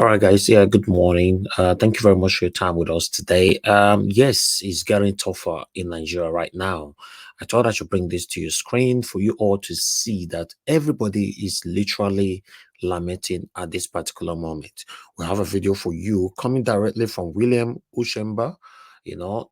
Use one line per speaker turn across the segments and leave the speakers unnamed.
All right, guys. Yeah, good morning. Thank you very much for your time with us today. Yes, it's getting tougher in Nigeria right now. I thought I should bring this to your screen for you all to see that everybody is literally lamenting at this particular moment. We have a video for you coming directly from William Uchemba,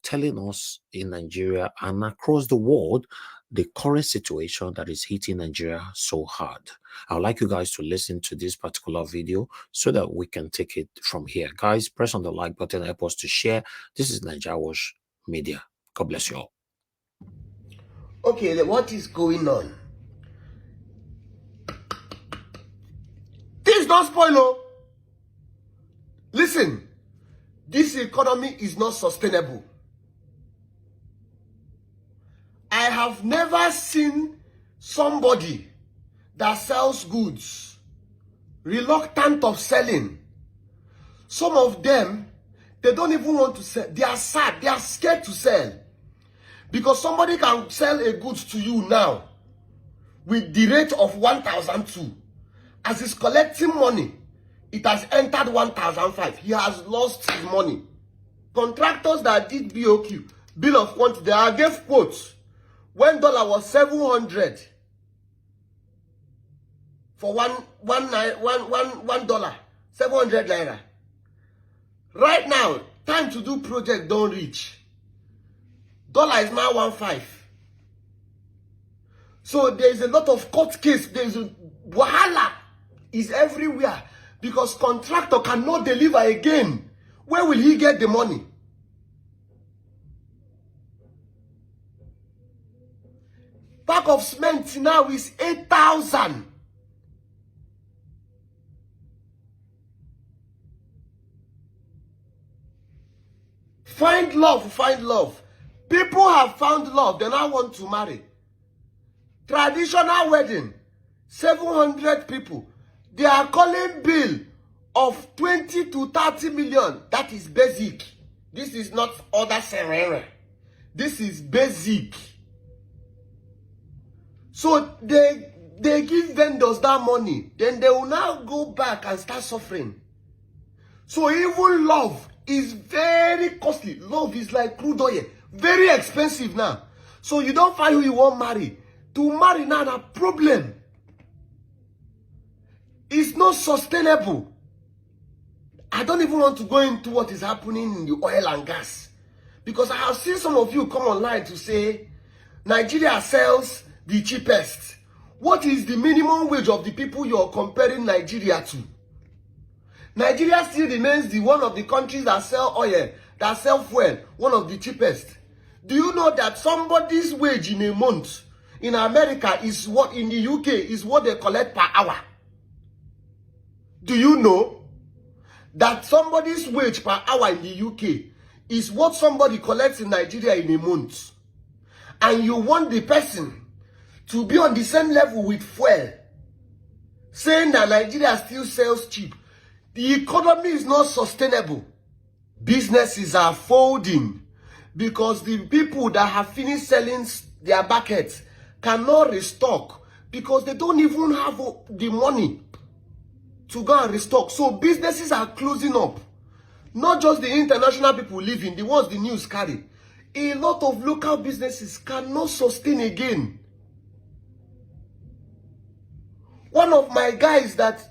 telling us in Nigeria and across the world the current situation that is hitting Nigeria so hard. I would like you guys to listen to this particular video so that we can take it from here. Guys, press on the like button, help us to share. This is NAIJA Media. God bless you all.
Okay, what is going on? Things don't spoil, oh. Listen, this economy is not sustainable. I have never seen somebody that sells goods reluctant of selling. Some of them, they don't even want to sell. They are sad. They are scared to sell. Because somebody can sell a goods to you now with the rate of 1,002. As he's collecting money, it has entered 1,005. He has lost his money. Contractors that did BOQ, bill of quantity, they gave quotes. When dollar was 700 for $1, 700 naira. Right now, time to do project don't reach. Dollar is now 15. So there is a lot of court case. There is a wahala is everywhere because contractor cannot deliver again. Where will he get the money? Bag of cement now is 8,000. Find love, find love. People have found love, they now want to marry. Traditional wedding, 700 people. They are calling bill of 20 to 30 million. That is basic. This is not other serere. This is basic. So they give vendors that money. Then they will now go back and start suffering. So even love is very costly. Love is like crude oil. Very expensive now. So you don't find who you want to marry. To marry now, a problem. It's not sustainable. I don't even want to go into what is happening in the oil and gas. Because I have seen some of you come online to say, Nigeria sells the cheapest. What is the minimum wage of the people you're comparing Nigeria to? Nigeria still remains the one of the countries that sell oil, that sell fuel, one of the cheapest. Do you know that somebody's wage in a month in America is what in the UK is what they collect per hour? Do you know that somebody's wage per hour in the UK is what somebody collects in Nigeria in a month? And you want the person to be on the same level with fuel, saying that Nigeria still sells cheap. The economy is not sustainable. Businesses are folding because the people that have finished selling their buckets cannot restock because they don't even have the money to go and restock. So businesses are closing up. Not just the international people leaving, the ones the news carry. A lot of local businesses cannot sustain again. One of my guys that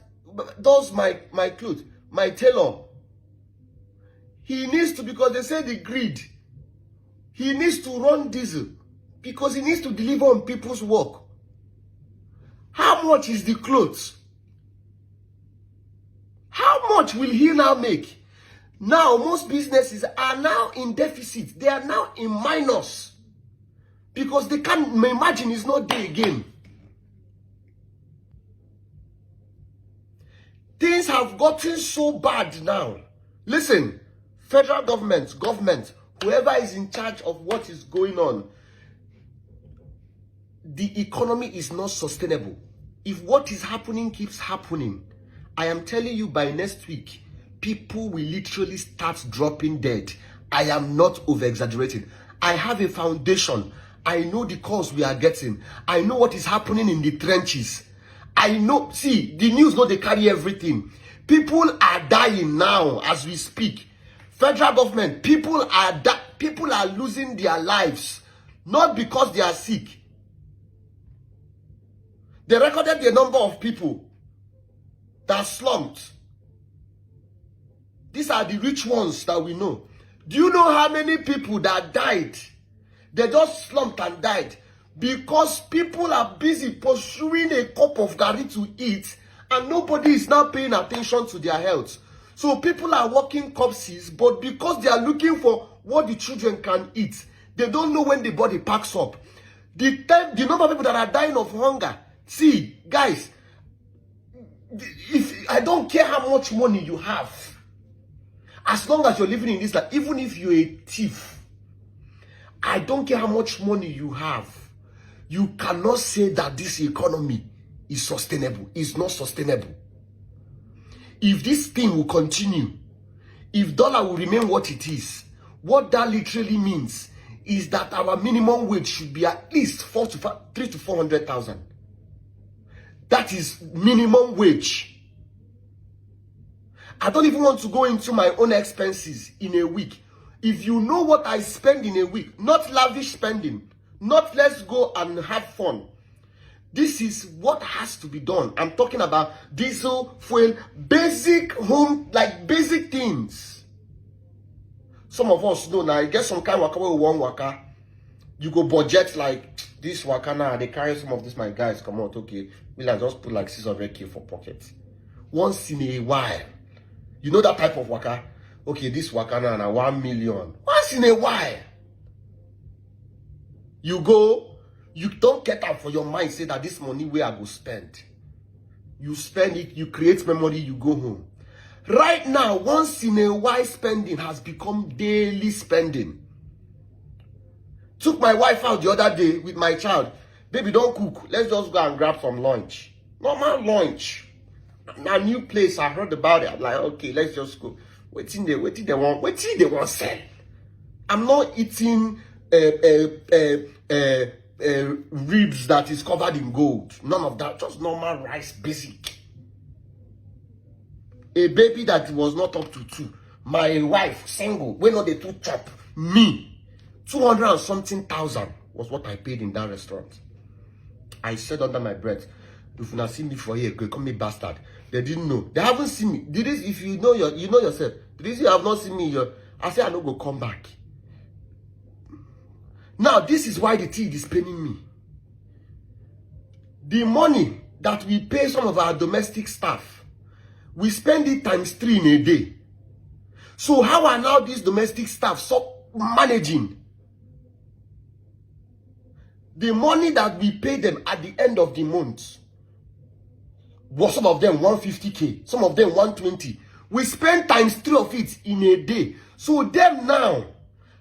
does my clothes, my tailor, he needs to, because they say the grid, he needs to run diesel because he needs to deliver on people's work. How much is the clothes? How much will he now make? Now most businesses are now in deficit. They are now in minus because they can't imagine it's not there again. Things have gotten so bad now. Listen, federal government, whoever is in charge of what is going on, the economy is not sustainable. If what is happening keeps happening, I am telling you by next week, people will literally start dropping dead. I am not over-exaggerating. I have a foundation. I know the calls we are getting. I know what is happening in the trenches. I know, see, the news, no, they carry everything. People are dying now as we speak. Federal government, people are losing their lives, not because they are sick. They recorded the number of people that slumped. These are the rich ones that we know. Do you know how many people that died? They just slumped and died because people are busy pursuing a cup of garri to eat, and nobody is now paying attention to their health. So people are walking corpses, but because they are looking for what the children can eat, they don't know when the body packs up. The number of people that are dying of hunger. See, guys, if I don't care how much money you have, as long as you're living in this life, even if you're a thief, I don't care how much money you have, you cannot say that this economy is sustainable. It's not sustainable. If this thing will continue, if dollar will remain what it is, what that literally means is that our minimum wage should be at least 300 to 400,000. That is minimum wage. I don't even want to go into my own expenses in a week. If you know what I spend in a week, not lavish spending, not let's go and have fun. This is what has to be done. I'm talking about diesel, fuel, basic home, like basic things. Some of us know now, you get some kind of waka with one waka. You go budget like this waka now. They carry some of this, my guys, come out, okay. We'll like just put like 600K for pocket. Once in a while. You know that type of waka? Okay, this waka now 1 million. Once in a while. You go, you don't get out for your mind, say that this money where I go spend. You spend it, you create memory, you go home. Right now, once in a while spending has become daily spending. Took my wife out the other day with my child. Baby, don't cook. Let's just go and grab some lunch. Normal lunch. A new place, I heard about it. I'm like, okay, let's just go. Waiting they want sell. I'm not eating ribs that is covered in gold. None of that. Just normal rice, basic. A baby that was not up to 2. My wife, single. When not the 2 chop. Me. 200 and something thousand was what I paid in that restaurant. I said under my breath, if you not see me for here, call me bastard. They didn't know. They haven't seen me. Did this? If you know you know yourself. Did you have not seen me? I say I don't go come back. Now this is why the tea is paining me. The money that we pay some of our domestic staff, we spend it ×3 in a day. So how are now these domestic staff managing? The money that we pay them at the end of the month was some of them 150K, some of them 120. We spend ×3 of it in a day. So them now,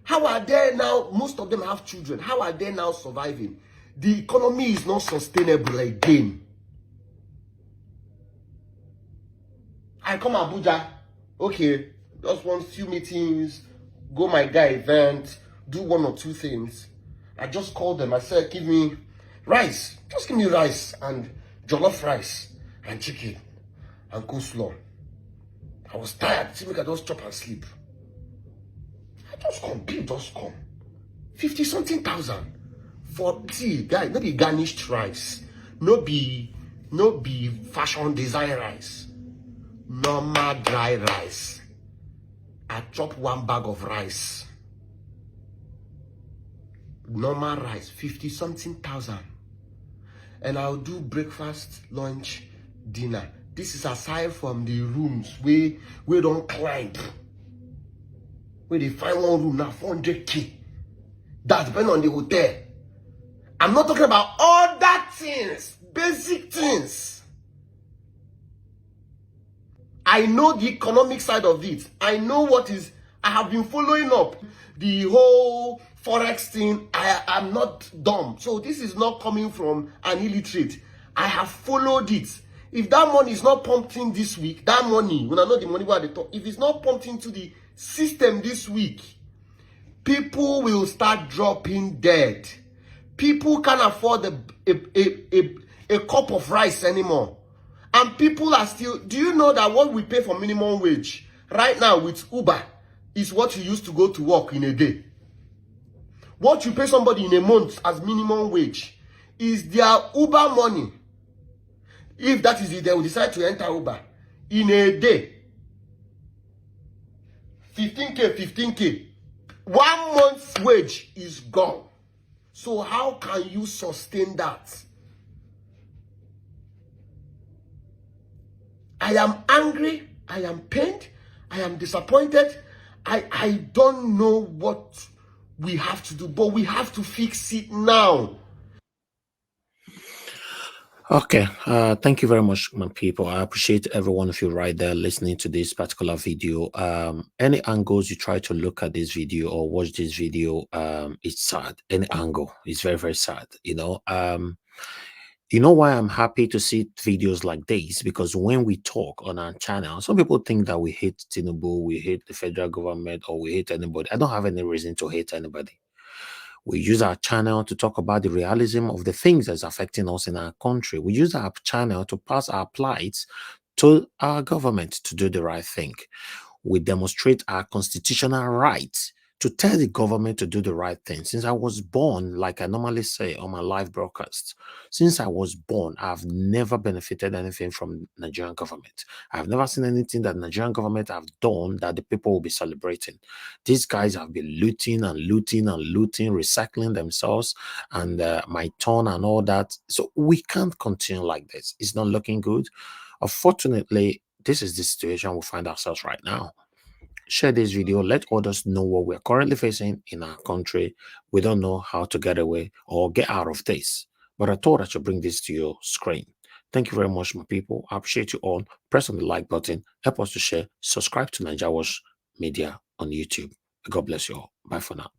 how are they now? Most of them have children. How are they now surviving? The economy is not sustainable again. I come Abuja, okay, just want few meetings, go my guy event, do 1 or 2 things. I just called them. I said, give me rice. Just give me rice and jollof rice and chicken and coleslaw. I was tired. See me, I just chop and sleep. I just come. Bill just come. 50-something thousand for tea, guy. No be garnished rice. No be fashion design rice. Normal dry rice. I chop 1 bag of rice. Normal rice, 50-something thousand. And I'll do breakfast, lunch, dinner. This is aside from the rooms where we don't climb. Where they find 1 room now, 400K. That depends on the hotel. I'm not talking about other things, basic things. I know the economic side of it. I know what is, I have been following up the whole Forex thing. I am not dumb. So this is not coming from an illiterate. I have followed it. If that money is not pumped in this week, that money, when I know the money where they talk, if it's not pumped into the system this week, people will start dropping dead. People can't afford a cup of rice anymore. And people are still, do you know that what we pay for minimum wage right now with Uber is what you used to go to work in a day? What you pay somebody in a month as minimum wage is their Uber money. If that is it, they will decide to enter Uber in a day. 15K, 15K. 1 month's wage is gone. So how can you sustain that? I am angry. I am pained. I am disappointed. I don't know what we have to do, but we have to fix it now.
Okay, thank you very much, my people. I appreciate every one of you right there listening to this particular video. Any angles you try to look at this video or watch this video, it's sad. Any angle is very, very sad. You know why I'm happy to see videos like this? Because when we talk on our channel, some people think that we hate Tinubu, we hate the federal government, or we hate anybody. I don't have any reason to hate anybody. We use our channel to talk about the realism of the things that's affecting us in our country. We use our channel to pass our plights to our government to do the right thing. We demonstrate our constitutional right to tell the government to do the right thing. Since I was born, like I normally say on my live broadcasts, since I was born, I've never benefited anything from Nigerian government. I've never seen anything that Nigerian government have done that the people will be celebrating. These guys have been looting and looting and looting, recycling themselves and my turn and all that. So we can't continue like this. It's not looking good. Unfortunately, this is the situation we find ourselves right now. Share this video, let others know what we're currently facing in our country. We don't know how to get away or get out of this, but I thought I should bring this to your screen. Thank you very much, my people. I appreciate you all. Press on the like button, help us to share, subscribe to NAIJA Media on YouTube. God bless you all. Bye for now.